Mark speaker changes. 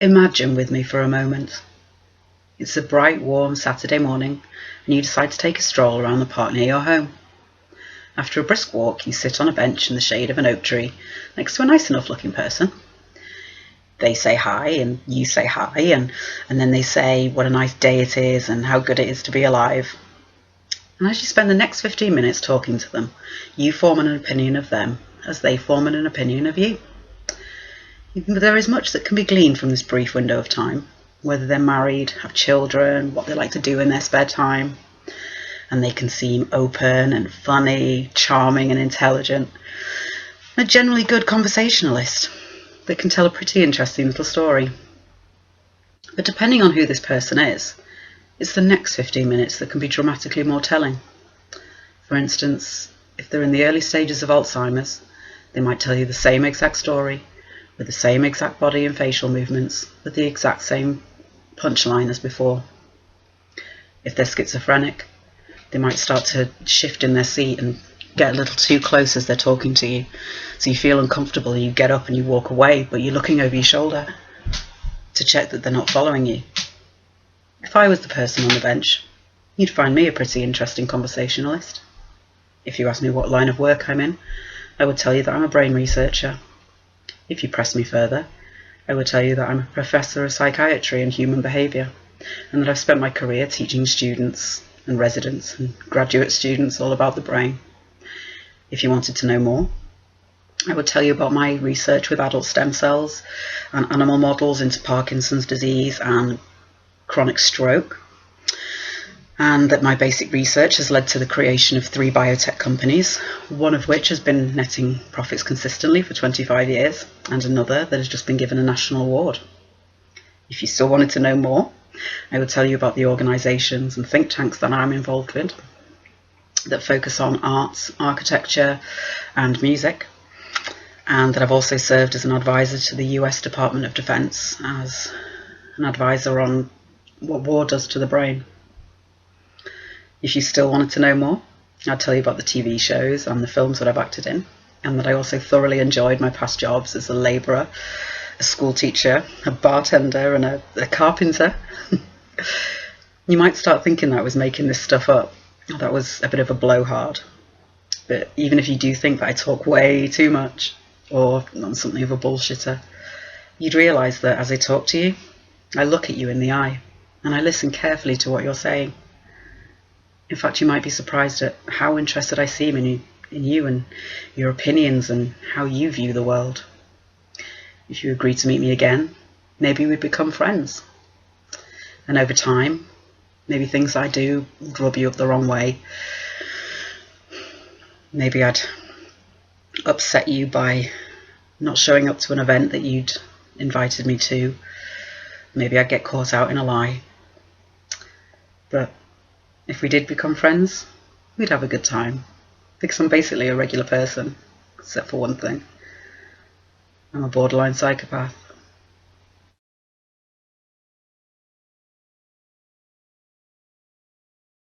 Speaker 1: Imagine with me for a moment. It's a bright, warm Saturday morning, and you decide to take a stroll around the park near your home. After a brisk walk, you sit on a bench in the shade of an oak tree next to a nice enough looking person. They say hi, and you say hi, and then they say what a nice day it is and how good it is to be alive. And as you spend the next 15 minutes talking to them, you form an opinion of them as they form an opinion of you. There is much that can be gleaned from this brief window of time, whether they're married, have children, what they like to do in their spare time, and they can seem open and funny, charming and intelligent, and a generally good conversationalist that can tell a pretty interesting little story. But depending on who this person is, it's the next 15 minutes that can be dramatically more telling. For instance, if they're in the early stages of Alzheimer's, they might tell you the same exact story, with the same exact body and facial movements, with the exact same punchline as before. If they're schizophrenic, they might start to shift in their seat and get a little too close as they're talking to you. So you feel uncomfortable and you get up and you walk away, but you're looking over your shoulder to check that they're not following you. If I was the person on the bench, you'd find me a pretty interesting conversationalist. If you asked me what line of work I'm in, I would tell you that I'm a brain researcher. If you press me further, I would tell you that I'm a professor of psychiatry and human behaviour, and that I've spent my career teaching students and residents and graduate students all about the brain. If you wanted to know more, I would tell you about my research with adult stem cells and animal models into Parkinson's disease and chronic stroke, and that my basic research has led to the creation of 3 biotech companies, one of which has been netting profits consistently for 25 years, and another that has just been given a national award. If you still wanted to know more, I would tell you about the organisations and think tanks that I'm involved with that focus on arts, architecture and music, and that I've also served as an advisor to the US Department of Defence as an advisor on what war does to the brain. If you still wanted to know more, I'd tell you about the TV shows and the films that I've acted in, and that I also thoroughly enjoyed my past jobs as a labourer, a school teacher, a bartender and a carpenter. You might start thinking that I was making this stuff up. That was a bit of a blowhard. But even if you do think that I talk way too much, or I'm something of a bullshitter, you'd realise that as I talk to you, I look at you in the eye, and I listen carefully to what you're saying. In fact, you might be surprised at how interested I seem in you and your opinions and how you view the world. If you agree to meet me again, maybe we'd become friends. And over time, maybe things I do would rub you up the wrong way. Maybe I'd upset you by not showing up to an event that you'd invited me to. Maybe I'd get caught out in a lie. But if we did become friends, we'd have a good time, because I'm basically a regular person, except for one thing. I'm a borderline psychopath.